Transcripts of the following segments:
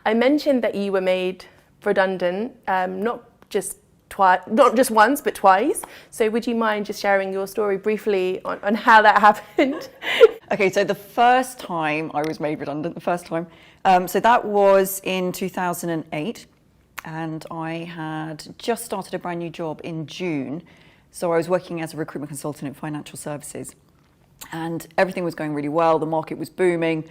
I mentioned that you were made redundant, not just once, but twice. So would you mind just sharing your story briefly on how that happened? Okay, so the first time I was made redundant, so that was in 2008, and I had just started a brand new job in June. So I was working as a recruitment consultant in financial services, and everything was going really well. The market was booming.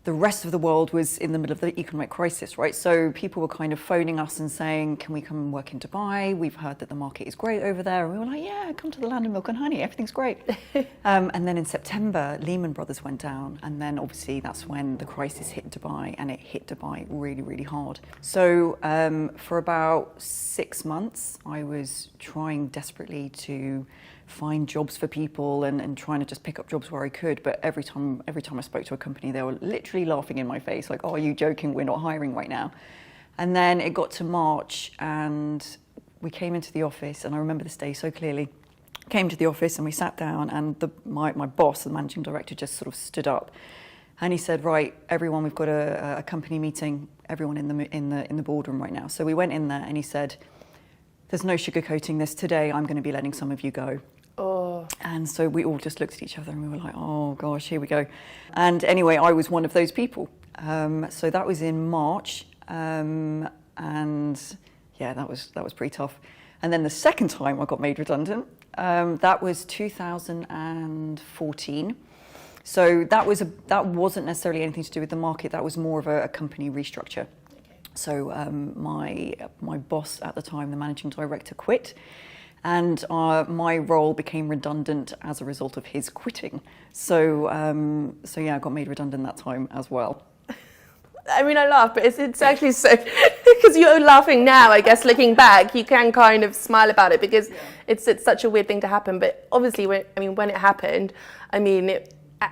The rest of the world was in the middle of the economic crisis, right? So people were kind of phoning us and saying, can we come and work in Dubai? We've heard that the market is great over there. And we were like, yeah, come to the land of milk and honey. Everything's great. And then in September, Lehman Brothers went down. And then obviously that's when the crisis hit Dubai, and it hit Dubai really, really hard. So for about 6 months, I was trying desperately to find jobs for people and trying to just pick up jobs where I could. But every time I spoke to a company, they were literally laughing in my face, like, oh, are you joking? We're not hiring right now. And then it got to March, and we came into the office, and I remember this day so clearly. Came to the office and we sat down, and my boss, the managing director, just sort of stood up, and he said, right, everyone, we've got a company meeting, everyone in the boardroom right now. So we went in there, and he said, there's no sugarcoating this. Today I'm going to be letting some of you go. Oh. And so we all just looked at each other and we were like, oh gosh, here we go. And anyway, I was one of those people. So that was in March, and yeah, that was pretty tough. And then the second time I got made redundant, that was 2014. So that wasn't necessarily anything to do with the market. That was more of a company restructure. So my boss at the time, the managing director, quit. And my role became redundant as a result of his quitting. So yeah, I got made redundant that time as well. I mean, I laugh, but it's actually so, because you're laughing now, I guess, looking back, you can kind of smile about it, because it's such a weird thing to happen. But obviously, when it happened,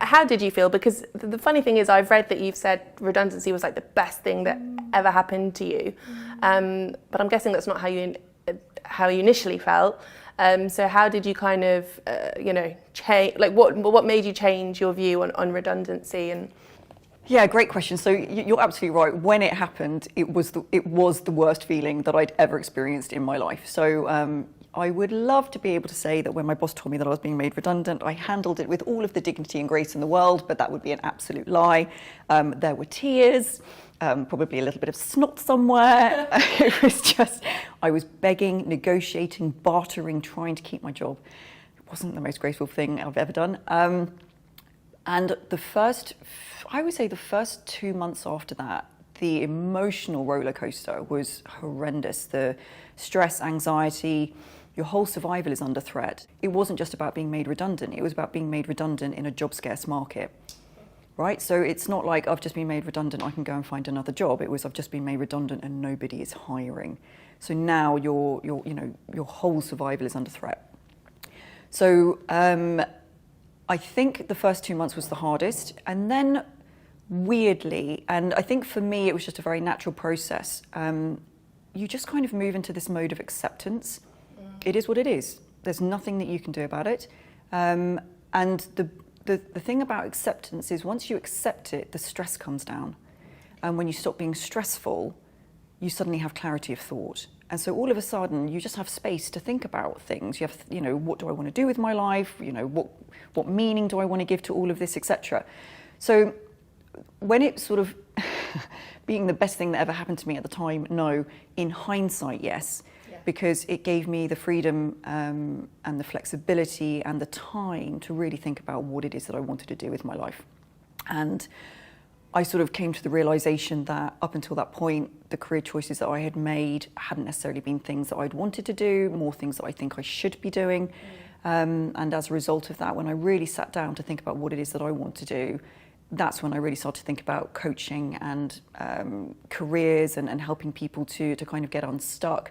how did you feel? Because the funny thing is, I've read that you've said redundancy was like the best thing that ever happened to you. But I'm guessing that's not how you initially felt. So how did you kind of, change? Like, what made you change your view on redundancy? And yeah, great question. So you're absolutely right. When it happened, it was the worst feeling that I'd ever experienced in my life. So I would love to be able to say that when my boss told me that I was being made redundant, I handled it with all of the dignity and grace in the world, but that would be an absolute lie. There were tears. Probably a little bit of snot somewhere. It was just, I was begging, negotiating, bartering, trying to keep my job. It wasn't the most graceful thing I've ever done. And I would say the first 2 months after that, the emotional roller coaster was horrendous. The stress, anxiety, your whole survival is under threat. It wasn't just about being made redundant. It was about being made redundant in a job scarce market. Right, so it's not like I've just been made redundant, I can go and find another job. It was I've just been made redundant and nobody is hiring. So now your whole survival is under threat. So I think the first 2 months was the hardest, and then weirdly, and I think for me it was just a very natural process. You just kind of move into this mode of acceptance. It is what it is. There's nothing that you can do about it, and the thing about acceptance is once you accept it, the stress comes down. And when you stop being stressful, you suddenly have clarity of thought. And so all of a sudden, you just have space to think about things. You have, what do I want to do with my life? What meaning do I want to give to all of this, etc. So when it sort of being the best thing that ever happened to me at the time, no. In hindsight, yes. Because it gave me the freedom and the flexibility and the time to really think about what it is that I wanted to do with my life. And I sort of came to the realization that up until that point, the career choices that I had made hadn't necessarily been things that I'd wanted to do, more things that I think I should be doing. And as a result of that, when I really sat down to think about what it is that I want to do, that's when I really started to think about coaching and careers and helping people to kind of get unstuck.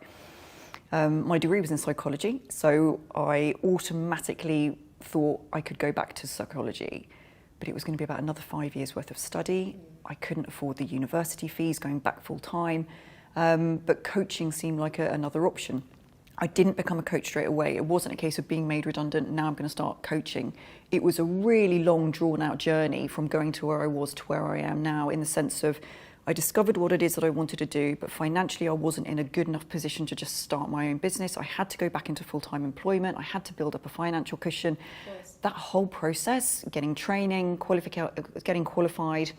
My degree was in psychology, so I automatically thought I could go back to psychology, but it was going to be about another 5 years worth of study. I couldn't afford the university fees going back full time, but coaching seemed like another option. I didn't become a coach straight away. It wasn't a case of being made redundant, now I'm going to start coaching. It was a really long, drawn out journey from going to where I was to where I am now, in the sense of I discovered what it is that I wanted to do, but financially I wasn't in a good enough position to just start my own business. I had to go back into full-time employment. I had to build up a financial cushion. That whole process, getting training, getting qualified,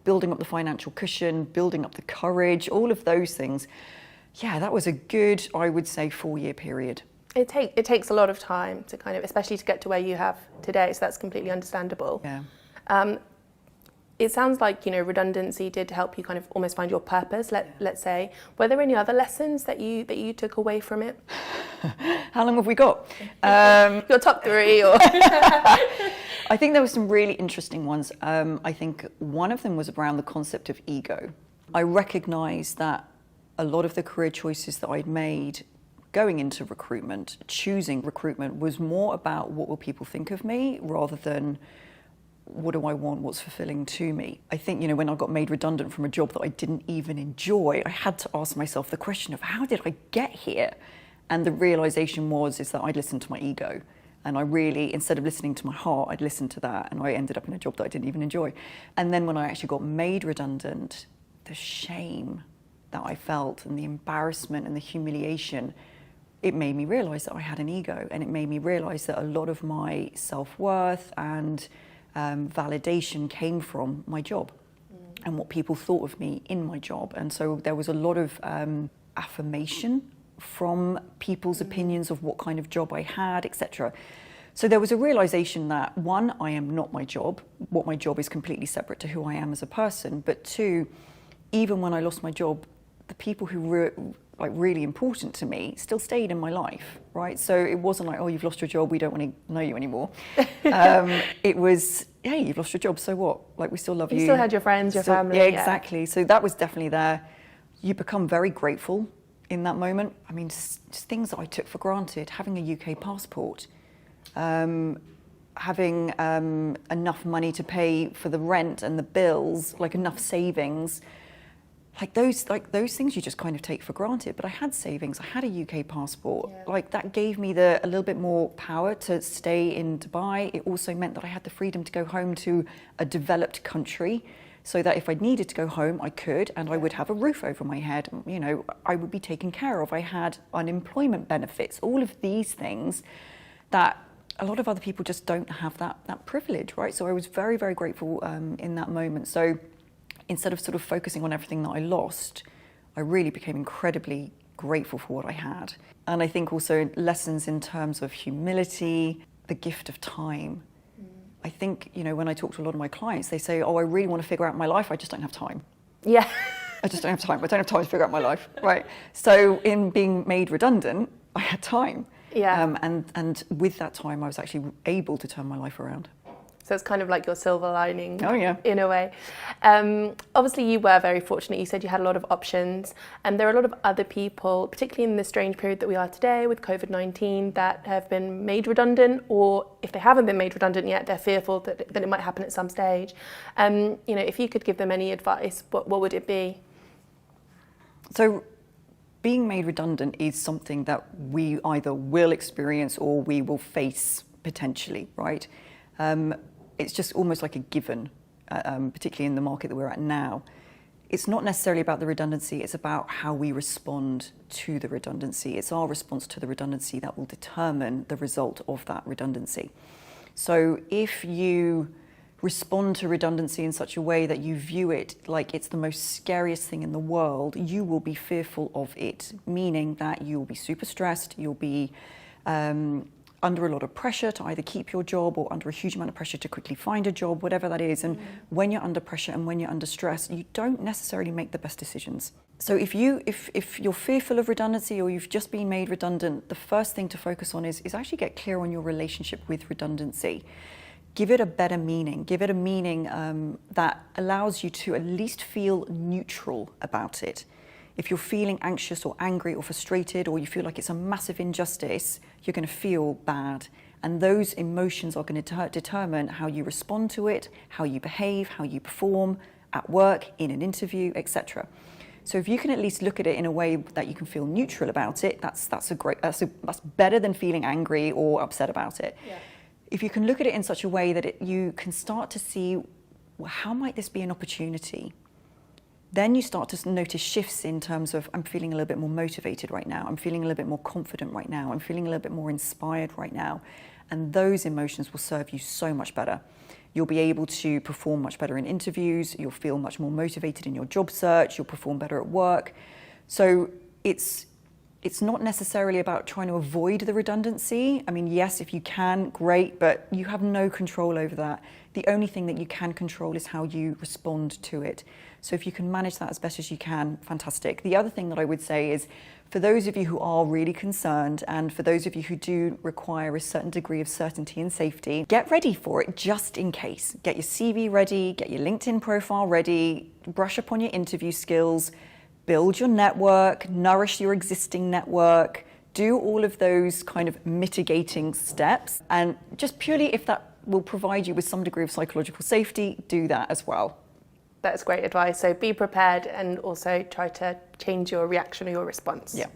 building up the financial cushion, building up the courage, all of those things. Yeah, that was a good, I would say, 4-year period. It takes a lot of time to kind of, especially to get to where you have today, so that's completely understandable. Yeah. It sounds like, redundancy did help you kind of almost find your purpose, let's say. Were there any other lessons that you took away from it? How long have we got? Your top 3 or... I think there were some really interesting ones. I think one of them was around the concept of ego. I recognised that a lot of the career choices that I'd made going into recruitment, choosing recruitment, was more about what will people think of me rather than what do I want, what's fulfilling to me. I think, when I got made redundant from a job that I didn't even enjoy, I had to ask myself the question of how did I get here? And the realisation is that I'd listened to my ego. And I really, instead of listening to my heart, I'd listened to that, and I ended up in a job that I didn't even enjoy. And then when I actually got made redundant, the shame that I felt and the embarrassment and the humiliation, it made me realise that I had an ego, and it made me realise that a lot of my self-worth and validation came from my job and what people thought of me in my job. And so there was a lot of affirmation from people's opinions of what kind of job I had, etc. So there was a realization that, one, I am not my job. What my job is completely separate to who I am as a person. But two, even when I lost my job, the people who were really important to me still stayed in my life, right? So it wasn't like, oh, you've lost your job, we don't want to know you anymore. It was, hey, you've lost your job, so what? Like, we still love you. You still had your friends, your family. Yeah, exactly. Yeah. So that was definitely there. You become very grateful in that moment. I mean, just things that I took for granted, having a UK passport, having enough money to pay for the rent and the bills, like enough savings. Like those things you just kind of take for granted. But I had savings, I had a UK passport. Yeah. Like, that gave me a little bit more power to stay in Dubai. It also meant that I had the freedom to go home to a developed country, so that if I needed to go home, I could, and I would have a roof over my head. I would be taken care of. I had unemployment benefits, all of these things that a lot of other people just don't have that privilege, right? So I was very, very grateful in that moment. So instead of sort of focusing on everything that I lost, I really became incredibly grateful for what I had. And I think also lessons in terms of humility, the gift of time. I think, when I talk to a lot of my clients, they say, oh, I really want to figure out my life, I just don't have time. Yeah. I just don't have time. I don't have time to figure out my life, right? So in being made redundant, I had time. Yeah. And with that time, I was actually able to turn my life around. So it's kind of like your silver lining. Oh, yeah. In a way. Obviously, you were very fortunate. You said you had a lot of options. And there are a lot of other people, particularly in this strange period that we are today with COVID-19, that have been made redundant, or if they haven't been made redundant yet, they're fearful that it might happen at some stage. If you could give them any advice, what would it be? So being made redundant is something that we either will experience or we will face potentially, right? It's just almost like a given, particularly in the market that we're at now. It's not necessarily about the redundancy, it's about how we respond to the redundancy. It's our response to the redundancy that will determine the result of that redundancy. So if you respond to redundancy in such a way that you view it like it's the most scariest thing in the world, you will be fearful of it, meaning that you'll be super stressed, you'll be under a lot of pressure to either keep your job or under a huge amount of pressure to quickly find a job, whatever that is. And when you're under pressure and when you're under stress, you don't necessarily make the best decisions. So if you're fearful of redundancy or you've just been made redundant, the first thing to focus on is actually get clear on your relationship with redundancy. Give it a better meaning. Give it a meaning that allows you to at least feel neutral about it. If you're feeling anxious or angry or frustrated, or you feel like it's a massive injustice, you're going to feel bad. And those emotions are going to determine how you respond to it, how you behave, how you perform at work, in an interview, etc. So if you can at least look at it in a way that you can feel neutral about it, that's better than feeling angry or upset about it. Yeah. If you can look at it in such a way that you can start to see, well, how might this be an opportunity? then you start to notice shifts in terms of, I'm feeling a little bit more motivated right now, I'm feeling a little bit more confident right now, I'm feeling a little bit more inspired right now. And those emotions will serve you so much better. You'll be able to perform much better in interviews, you'll feel much more motivated in your job search, you'll perform better at work. So it's not necessarily about trying to avoid the redundancy. I mean, yes, if you can, great, but you have no control over that. The only thing that you can control is how you respond to it. So if you can manage that as best as you can, fantastic. The other thing that I would say is, for those of you who are really concerned, and for those of you who do require a certain degree of certainty and safety, get ready for it just in case. Get your CV ready, get your LinkedIn profile ready, brush up on your interview skills, build your network, nourish your existing network, do all of those kind of mitigating steps. And just purely if that will provide you with some degree of psychological safety, do that as well. That's great advice. So be prepared and also try to change your reaction or your response. Yeah.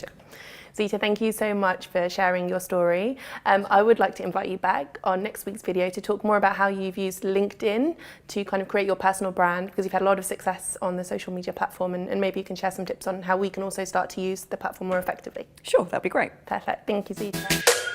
Zita, thank you so much for sharing your story. I would like to invite you back on next week's video to talk more about how you've used LinkedIn to kind of create your personal brand, because you've had a lot of success on the social media platform, and maybe you can share some tips on how we can also start to use the platform more effectively. Sure, that'd be great. Perfect. Thank you, Zita.